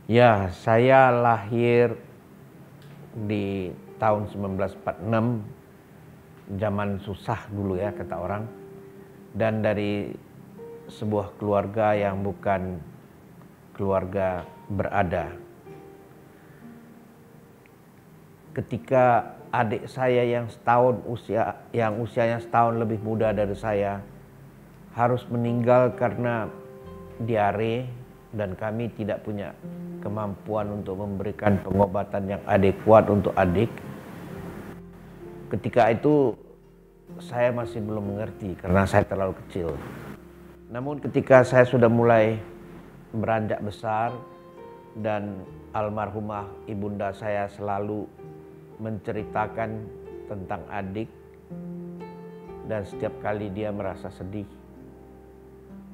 Ya, saya lahir di tahun 1946, zaman susah dulu ya kata orang, dan dari sebuah keluarga yang bukan keluarga berada. Ketika adik saya yang usianya setahun lebih muda dari saya harus meninggal karena diare dan kami tidak punya kemampuan untuk memberikan pengobatan yang adekuat untuk adik. Ketika itu saya masih belum mengerti karena saya terlalu kecil. Namun ketika saya sudah mulai beranjak besar dan almarhumah ibunda saya selalu menceritakan tentang adik, dan setiap kali dia merasa sedih,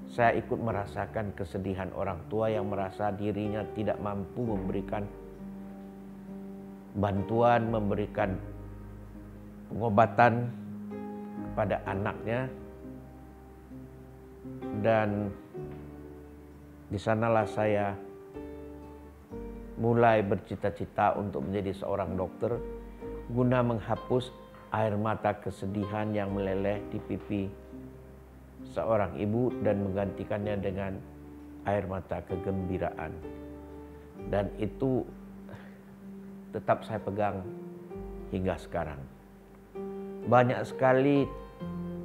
saya ikut merasakan kesedihan orang tua yang merasa dirinya tidak mampu memberikan bantuan, memberikan pengobatan kepada anaknya. Dan di sanalah saya mulai bercita-cita untuk menjadi seorang dokter guna menghapus air mata kesedihan yang meleleh di pipi seorang ibu dan menggantikannya dengan air mata kegembiraan. Dan itu tetap saya pegang hingga sekarang. Banyak sekali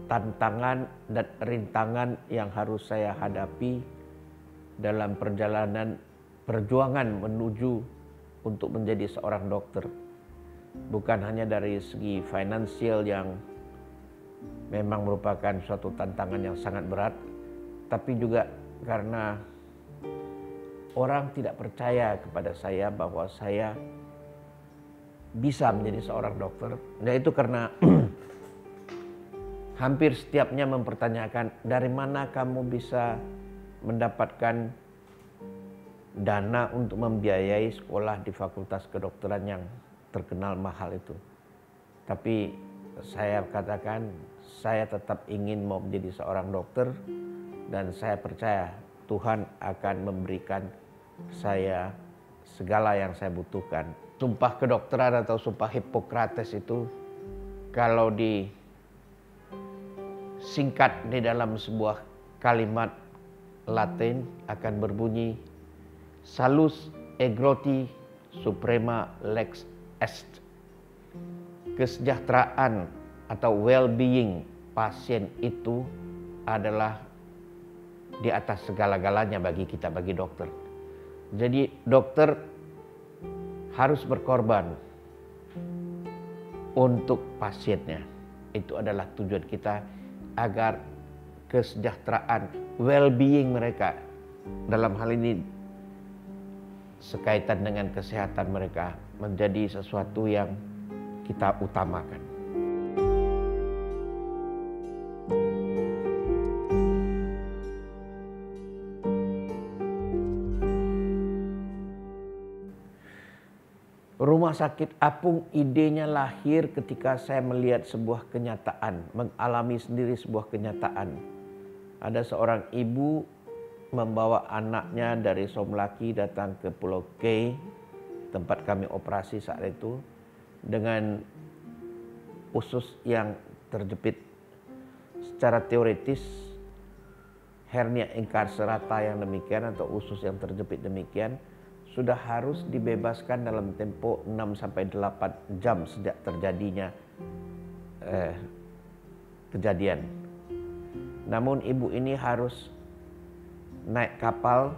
tantangan dan rintangan yang harus saya hadapi dalam perjuangan menuju untuk menjadi seorang dokter. Bukan hanya dari segi finansial yang memang merupakan suatu tantangan yang sangat berat, tapi juga karena orang tidak percaya kepada saya bahwa saya bisa menjadi seorang dokter. Dan itu karena hampir setiapnya mempertanyakan, dari mana kamu bisa mendapatkan dana untuk membiayai sekolah di fakultas kedokteran yang terkenal mahal itu. Tapi saya katakan, saya tetap ingin mau menjadi seorang dokter, dan saya percaya Tuhan akan memberikan saya segala yang saya butuhkan. Sumpah kedokteran atau sumpah Hippocrates itu kalau disingkat di dalam sebuah kalimat Latin akan berbunyi Salus aegroti suprema lex est. Kesejahteraan atau well-being pasien itu adalah di atas segala-galanya bagi kita, bagi dokter. Jadi dokter harus berkorban untuk pasiennya. Itu adalah tujuan kita agar kesejahteraan, well-being mereka, dalam hal ini sekaitan dengan kesehatan mereka, menjadi sesuatu yang kita utamakan. Rumah sakit apung idenya lahir ketika saya melihat sebuah kenyataan, mengalami sendiri sebuah kenyataan. Ada seorang ibu membawa anaknya dari Somlaki datang ke Pulau K, tempat kami operasi saat itu, dengan usus yang terjepit. Secara teoritis, hernia incarcerata yang demikian atau usus yang terjepit demikian sudah harus dibebaskan dalam tempo 6-8 jam sejak terjadinya kejadian. Namun ibu ini harus naik kapal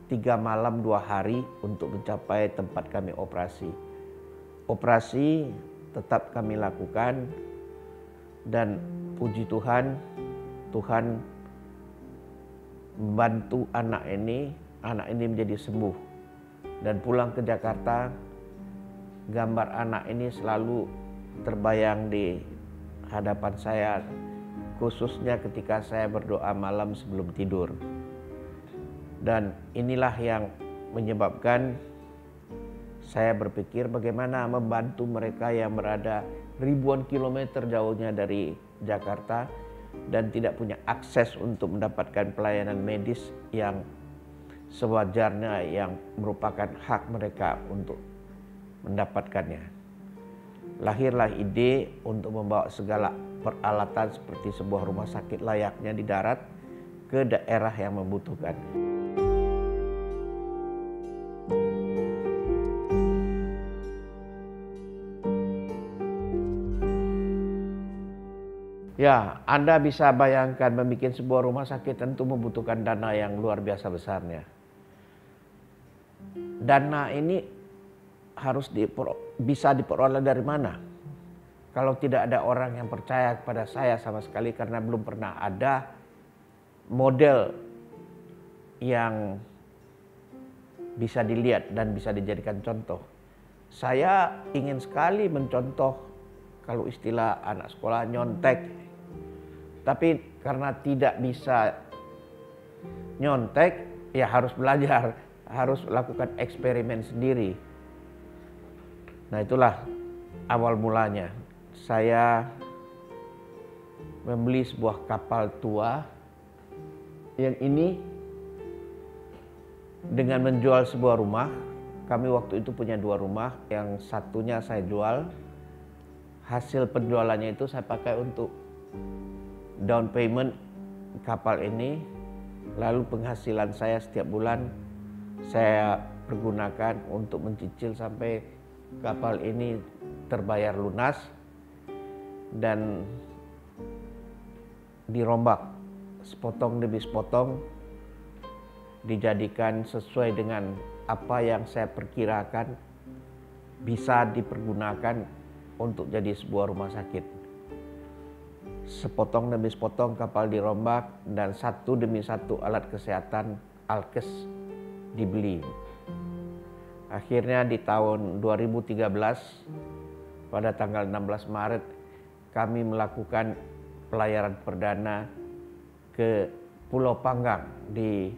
3 malam 2 hari untuk mencapai tempat kami operasi. Operasi tetap kami lakukan, dan puji Tuhan, Tuhan membantu anak ini menjadi sembuh. Dan pulang ke Jakarta, gambar anak ini selalu terbayang di hadapan saya, khususnya ketika saya berdoa malam sebelum tidur. Dan inilah yang menyebabkan saya berpikir bagaimana membantu mereka yang berada ribuan kilometer jauhnya dari Jakarta dan tidak punya akses untuk mendapatkan pelayanan medis yang sewajarnya yang merupakan hak mereka untuk mendapatkannya. Lahirlah ide untuk membawa segala peralatan seperti sebuah rumah sakit layaknya di darat ke daerah yang membutuhkan. Ya, Anda bisa bayangkan membuat sebuah rumah sakit tentu membutuhkan dana yang luar biasa besarnya. Dana ini harus bisa diperoleh dari mana? Kalau tidak ada orang yang percaya kepada saya sama sekali, karena belum pernah ada model yang bisa dilihat dan bisa dijadikan contoh. Saya ingin sekali mencontoh, kalau istilah anak sekolah, nyontek. Tapi karena tidak bisa nyontek, ya harus belajar, harus lakukan eksperimen sendiri. Nah, itulah awal mulanya. Saya membeli sebuah kapal tua yang ini dengan menjual sebuah rumah. Kami waktu itu punya 2 rumah, yang satunya saya jual. Hasil penjualannya itu saya pakai untuk down payment kapal ini, lalu penghasilan saya setiap bulan saya pergunakan untuk mencicil sampai kapal ini terbayar lunas dan dirombak sepotong demi sepotong, dijadikan sesuai dengan apa yang saya perkirakan bisa dipergunakan untuk jadi sebuah rumah sakit. Sepotong demi sepotong kapal dirombak dan satu demi satu alat kesehatan alkes dibeli. Akhirnya di tahun 2013 pada tanggal 16 Maret kami melakukan pelayaran perdana ke Pulau Panggang di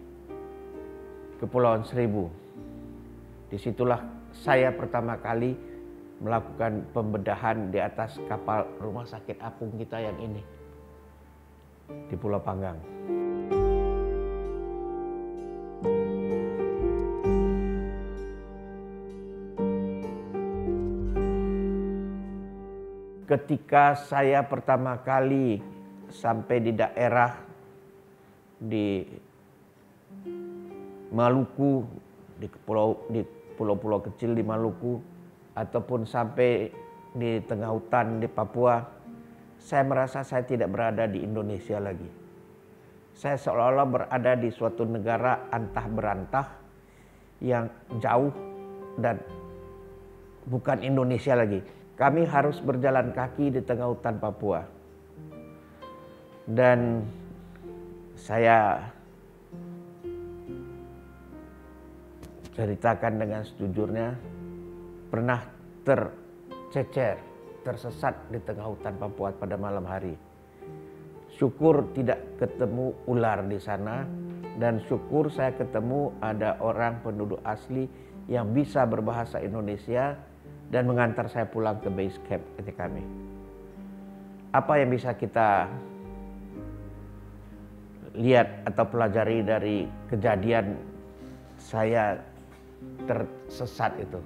Kepulauan Seribu. Disitulah saya pertama kali melakukan pembedahan di atas kapal rumah sakit apung kita yang ini di Pulau Panggang. Ketika saya pertama kali sampai di daerah di Maluku, di pulau-pulau kecil di Maluku, ataupun sampai di tengah hutan di Papua, saya merasa saya tidak berada di Indonesia lagi. Saya seolah-olah berada di suatu negara antah berantah yang jauh dan bukan Indonesia lagi. Kami harus berjalan kaki di tengah hutan Papua. Dan saya ceritakan dengan sejujurnya, pernah tercecer, tersesat di tengah hutan Papua pada malam hari. Syukur tidak ketemu ular di sana, dan syukur saya ketemu ada orang penduduk asli yang bisa berbahasa Indonesia dan mengantar saya pulang ke base camp kami. Apa yang bisa kita lihat atau pelajari dari kejadian saya tersesat itu?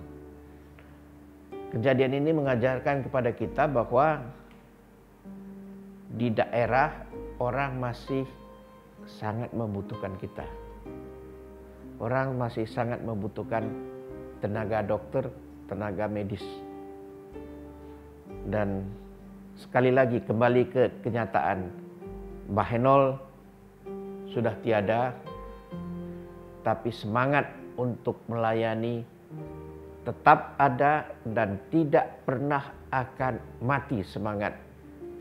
Kejadian ini mengajarkan kepada kita bahwa di daerah orang masih sangat membutuhkan kita. Orang masih sangat membutuhkan tenaga dokter, tenaga medis. Dan sekali lagi kembali ke kenyataan, Mbah Henol sudah tiada, tapi semangat untuk melayani tetap ada dan tidak pernah akan mati semangat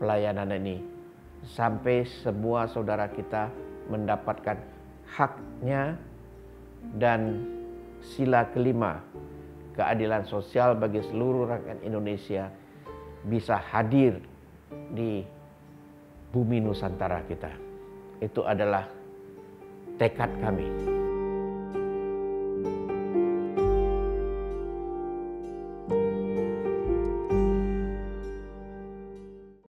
pelayanan ini sampai semua saudara kita mendapatkan haknya. Dan sila kelima, keadilan sosial bagi seluruh rakyat Indonesia, bisa hadir di bumi Nusantara kita. Itu adalah tekad kami.